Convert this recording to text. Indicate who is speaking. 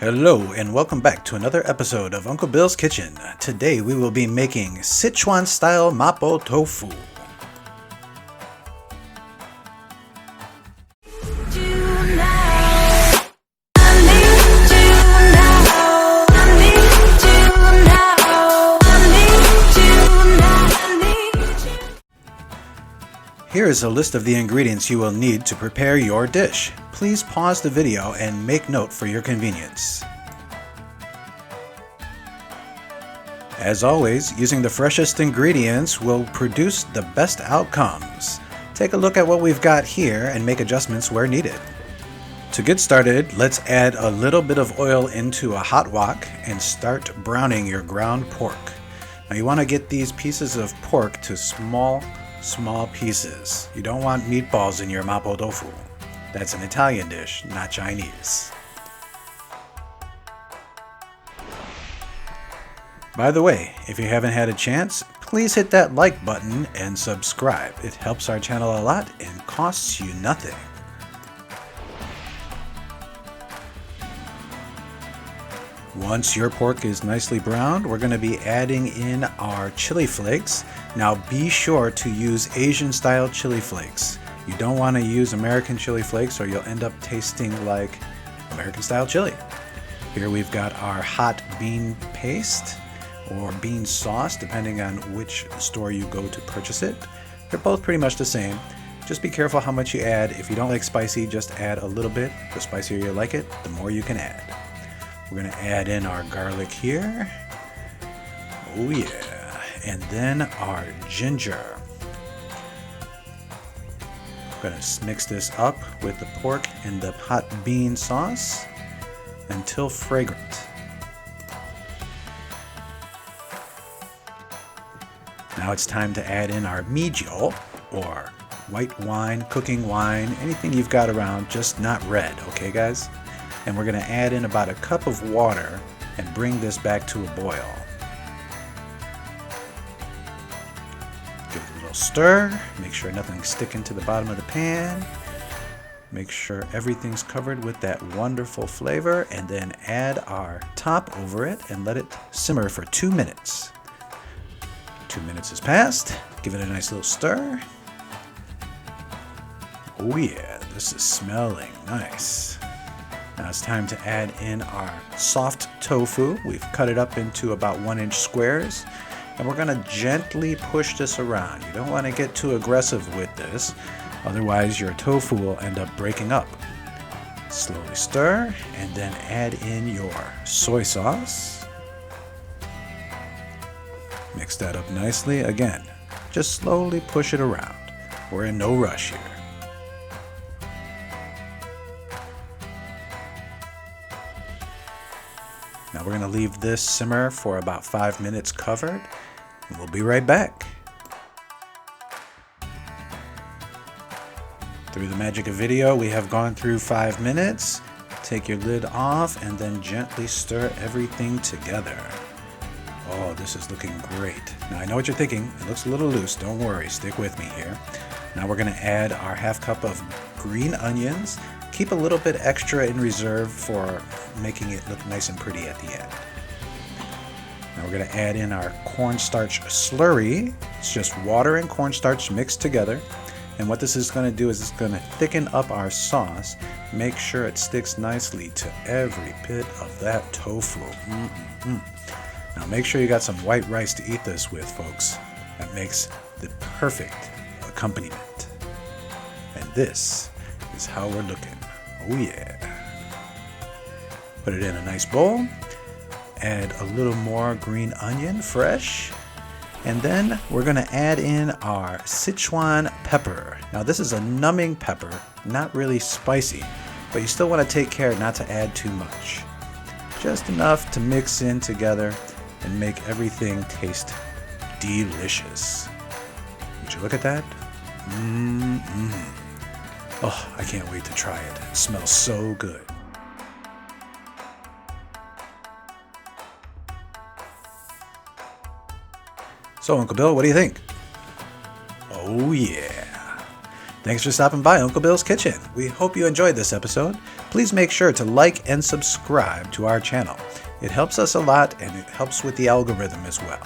Speaker 1: Hello and welcome back to another episode of Uncle Bill's Kitchen. Today we will be making Sichuan style Mapo Tofu. Here is a list of the ingredients you will need to prepare your dish. Please pause the video and make note for your convenience. As always, using the freshest ingredients will produce the best outcomes. Take a look at what we've got here and make adjustments where needed. To get started, let's add a little bit of oil into a hot wok and start browning your ground pork. Now you want to get these pieces of pork to small pieces. You don't want meatballs in your Mapo Tofu. That's an Italian dish, not Chinese. By the way, if you haven't had a chance, please hit that like button and subscribe. It helps our channel a lot and costs you nothing. Once your pork is nicely browned, we're going to be adding in our chili flakes. Now be sure to use Asian style chili flakes. You don't want to use American chili flakes or you'll end up tasting like American style chili. Here we've got our hot bean paste or bean sauce, depending on which store you go to purchase it. They're both pretty much the same. Just be careful how much you add. If you don't like spicy, just add a little bit. The spicier you like it, the more you can add. We're going to add in our garlic here. Oh yeah. And then our ginger. I'm going to mix this up with the pork and the hot bean sauce until fragrant. Now it's time to add in our mijo, or white wine, cooking wine, anything you've got around, just not red, okay guys? And we're going to add in about a cup of water and bring this back to a boil. Give it a little stir, make sure nothing's sticking to the bottom of the pan. Make sure everything's covered with that wonderful flavor, and then add our top over it and let it simmer for 2 minutes. 2 minutes has passed. Give it a nice little stir. Oh yeah, this is smelling nice. Now it's time to add in our soft tofu. We've cut it up into about 1-inch squares, and we're going to gently push this around. You don't want to get too aggressive with this, otherwise your tofu will end up breaking up. Slowly stir, and then add in your soy sauce. Mix that up nicely. Again, just slowly push it around. We're in no rush here. Now we're going to leave this simmer for about 5 minutes covered, and we'll be right back. Through the magic of video, we have gone through 5 minutes. Take your lid off and then gently stir everything together. Oh, this is looking great. Now I know what you're thinking. It looks a little loose. Don't worry, stick with me here. Now we're going to add our half cup of green onions. Keep a little bit extra in reserve for making it look nice and pretty at the end. Now we're going to add in our cornstarch slurry. It's just water and cornstarch mixed together. And what this is going to do is it's going to thicken up our sauce. Make sure it sticks nicely to every bit of that tofu. Now make sure you got some white rice to eat this with, folks. That makes the perfect accompaniment. And this is how we're looking. Oh yeah. Put it in a nice bowl. Add a little more green onion, fresh. And then we're going to add in our Sichuan pepper. Now this is a numbing pepper, not really spicy, but you still want to take care not to add too much. Just enough to mix in together and make everything taste delicious. Would you look at that? Oh, I can't wait to try it. It smells so good. So, Uncle Bill, what do you think? Oh yeah. Thanks for stopping by Uncle Bill's Kitchen. We hope you enjoyed this episode. Please make sure to like and subscribe to our channel. It helps us a lot and it helps with the algorithm as well.